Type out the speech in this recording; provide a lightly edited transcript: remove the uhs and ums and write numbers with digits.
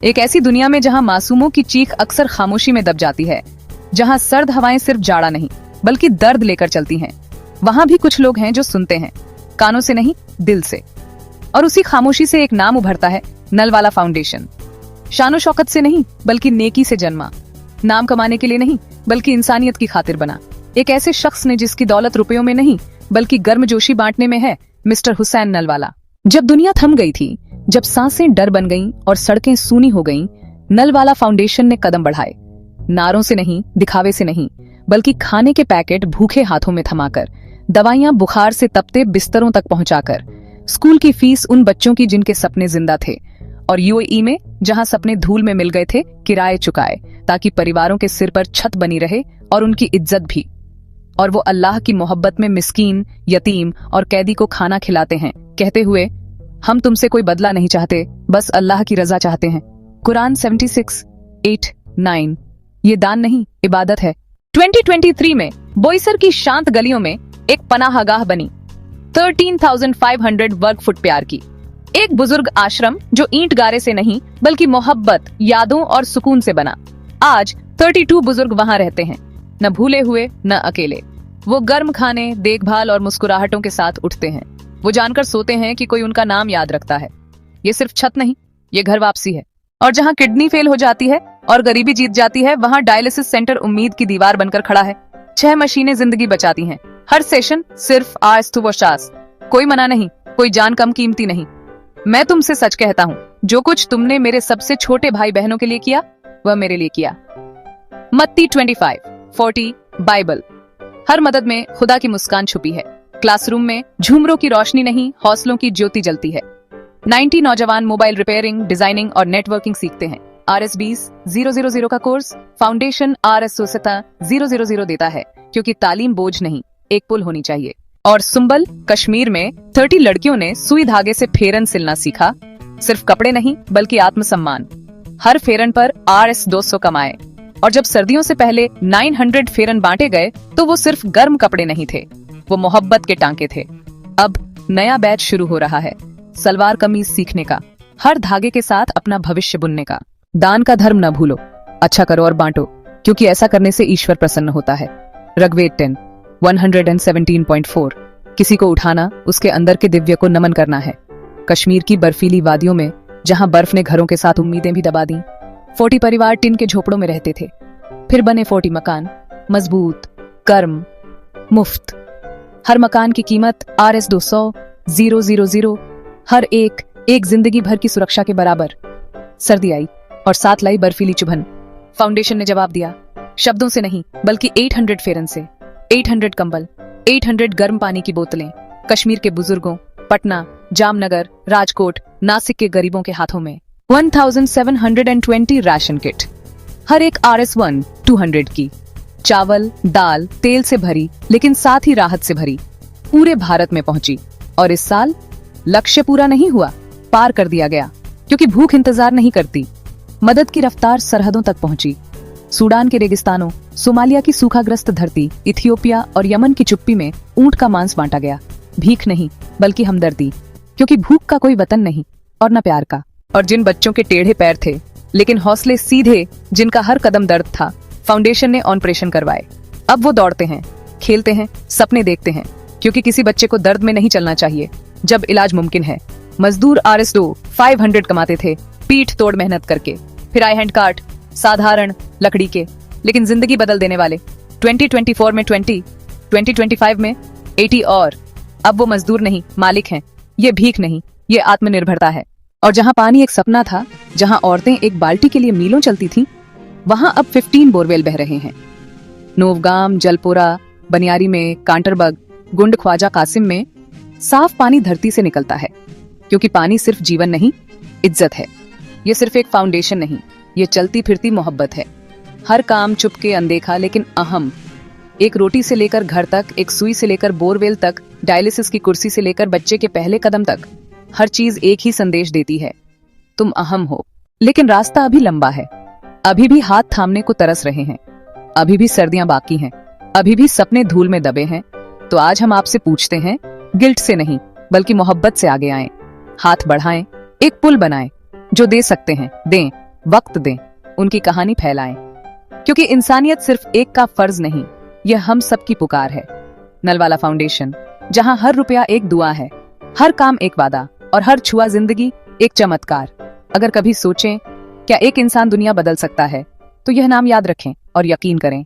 एक ऐसी दुनिया में जहां मासूमों की चीख अक्सर खामोशी में दब जाती है, जहां सर्द हवाएं सिर्फ जाड़ा नहीं बल्कि दर्द लेकर चलती हैं, वहां भी कुछ लोग हैं जो सुनते हैं, कानों से नहीं दिल से। और उसी खामोशी से एक नाम उभरता है, नलवाला फाउंडेशन। शानो शौकत से नहीं बल्कि नेकी से जन्मा, नाम कमाने के लिए नहीं बल्कि इंसानियत की खातिर बना। एक ऐसे शख्स ने जिसकी दौलत रुपयों में नहीं बल्कि गर्मजोशी बांटने में है, मिस्टर हुसैन नलवाला। जब दुनिया थम गई थी, जब सांसें डर बन गईं और सड़कें सूनी हो गईं, नलवाला फाउंडेशन ने कदम बढ़ाए। नारों से नहीं, दिखावे से नहीं, बल्कि खाने के पैकेट भूखे हाथों में थमाकर, दवाइयां बुखार से तपते बिस्तरों तक पहुंचाकर, स्कूल की फीस उन बच्चों की जिनके सपने जिंदा थे, और यूएई में जहां सपने धूल में मिल गए थे, किराए चुकाए ताकि परिवारों के सिर पर छत बनी रहे और उनकी इज्जत भी। और वो अल्लाह की मोहब्बत में मिस्कीन, यतीम और कैदी को खाना खिलाते हैं, कहते हुए, हम तुमसे कोई बदला नहीं चाहते, बस अल्लाह की रजा चाहते हैं। कुरान 76:8-9। ये दान नहीं, इबादत है। 2023 में बोईसर की शांत गलियों में एक पनाहगाह बनी, 13,500 वर्ग फुट प्यार की। एक बुजुर्ग आश्रम जो ईंट गारे से नहीं बल्कि मोहब्बत, यादों और सुकून से बना। आज 32 बुजुर्ग वहां रहते हैं, न भूले हुए न अकेले। वो गर्म खाने, देखभाल और मुस्कुराहटों के साथ उठते हैं। वो जानकर सोते हैं कि कोई उनका नाम याद रखता है। ये सिर्फ छत नहीं, ये घर वापसी है। और जहां किडनी फेल हो जाती है और गरीबी जीत जाती है, वहां डायलिसिस सेंटर उम्मीद की दीवार बनकर खड़ा है। 6 मशीनें जिंदगी बचाती हैं। हर सेशन सिर्फ आस। कोई मना नहीं, कोई जान कम कीमती नहीं। मैं तुमसे सच कहता हूँ, जो कुछ तुमने मेरे सबसे छोटे भाई बहनों के लिए किया, वह मेरे लिए किया। मत्ती 25:40 बाइबल। हर मदद में खुदा की मुस्कान छुपी है। क्लासरूम में झूमरों की रोशनी नहीं, हौसलों की ज्योति जलती है। 90 नौजवान मोबाइल रिपेयरिंग, डिजाइनिंग और नेटवर्किंग सीखते हैं। RS20-000 का कोर्स फाउंडेशन RS000 देता है, क्योंकि तालीम बोझ नहीं, एक पुल होनी चाहिए। और सुंबल कश्मीर में 30 लड़कियों ने सुई धागे से फेरन सिलना सीखा। सिर्फ कपड़े नहीं बल्कि आत्मसम्मान। हर फेरन पर RS200 कमाए। और जब सर्दियों से पहले 900 फेरन बांटे गए, तो वो सिर्फ गर्म कपड़े नहीं थे, वो मोहब्बत के टांके थे। अब नया बैच शुरू हो रहा है, सलवार कमीज सीखने का, हर धागे के साथ अपना भविष्य बुनने का। दान का धर्म न भूलो, अच्छा करो और बांटो, क्योंकि ऐसा करने से ईश्वर प्रसन्न होता है। ऋग्वेद 10:117.4। किसी को उठाना, उसके अंदर के दिव्य को नमन करना है। कश्मीर की बर्फीली वादियों में, जहां बर्फ ने घरों के साथ उम्मीदें भी दबा दी, 40 परिवार टिन के झोपड़ों में रहते थे। फिर बने 40 मकान, मजबूत, गर्म, मुफ्त। हर मकान की कीमत RS200,000, हर एक जिंदगी भर की सुरक्षा के बराबर। सर्दी आई और साथ लाई बर्फीली चुभन। फाउंडेशन ने जवाब दिया, शब्दों से नहीं बल्कि 800 फेरन से। 800 कंबल, 800 गर्म पानी की बोतलें, कश्मीर के बुजुर्गों, पटना, जामनगर, राजकोट, नासिक के गरीबों के हाथों में। 1720 राशन किट, हर एक RS1-200 की। चावल, दाल, तेल से भरी, लेकिन साथ ही राहत से भरी, पूरे भारत में पहुंची। और इस साल लक्ष्य पूरा नहीं हुआ, पार कर दिया गया, क्योंकि भूख इंतजार नहीं करती। मदद की रफ्तार सरहदों तक पहुंची। सूडान के रेगिस्तानों, सोमालिया की सूखाग्रस्त धरती, इथियोपिया और यमन की चुप्पी में ऊंट का मांस बांटा गया। भीख नहीं बल्कि हमदर्दी, क्योंकि भूख का कोई वतन नहीं और न प्यार का। और जिन बच्चों के टेढ़े पैर थे लेकिन हौसले सीधे, जिनका हर कदम दर्द था, फाउंडेशन ने ऑपरेशन करवाए। अब वो दौड़ते हैं, खेलते हैं, सपने देखते हैं, क्योंकि किसी बच्चे को दर्द में नहीं चलना चाहिए जब इलाज मुमकिन है। मजदूर RS500 कमाते थे, पीठ तोड़ मेहनत करके। फिर आए हैंड कार्ट, साधारण लकड़ी के, लेकिन जिंदगी बदल देने वाले। 2024 में 20, 2025 में 80। और अब वो मजदूर नहीं, मालिक हैं। ये भीख नहीं, ये आत्मनिर्भरता है। और जहां पानी एक सपना था, जहां औरतें एक बाल्टी के लिए मीलों चलती थीं, वहां अब 15 बोरवेल बह रहे हैं। नोवगाम, जलपोरा, बनियारी में, कांटरबग, गुंड ख्वाजा कासिम में साफ पानी धरती से निकलता है, क्योंकि पानी सिर्फ जीवन नहीं, इज्जत है। ये सिर्फ एक फाउंडेशन नहीं, ये चलती फिरती मोहब्बत है। हर काम चुपके, अनदेखा, लेकिन अहम। एक रोटी से लेकर घर तक, एक सुई से लेकर बोरवेल तक, डायलिसिस की कुर्सी से लेकर बच्चे के पहले कदम तक, हर चीज एक ही संदेश देती है, तुम अहम हो। लेकिन रास्ता अभी लंबा है, अभी भी हाथ थामने को तरस रहे हैं, अभी भी सर्दियां बाकी हैं, अभी भी सपने धूल में दबे हैं। तो आज हम आपसे पूछते हैं, गिल्ट से नहीं बल्कि मोहब्बत से आगे आएं, हाथ बढ़ाएं, एक पुल बनाएं, जो दे सकते हैं दें, वक्त दें, उनकी कहानी फैलाएं, क्योंकि इंसानियत सिर्फ एक का फर्ज नहीं, यह हम सबकी पुकार है। नलवाला फाउंडेशन, जहां हर रुपया एक दुआ है, हर काम एक वादा और हर छुआ जिंदगी एक चमत्कार। अगर कभी सोचें क्या एक इंसान दुनिया बदल सकता है, तो यह नाम याद रखें और यकीन करें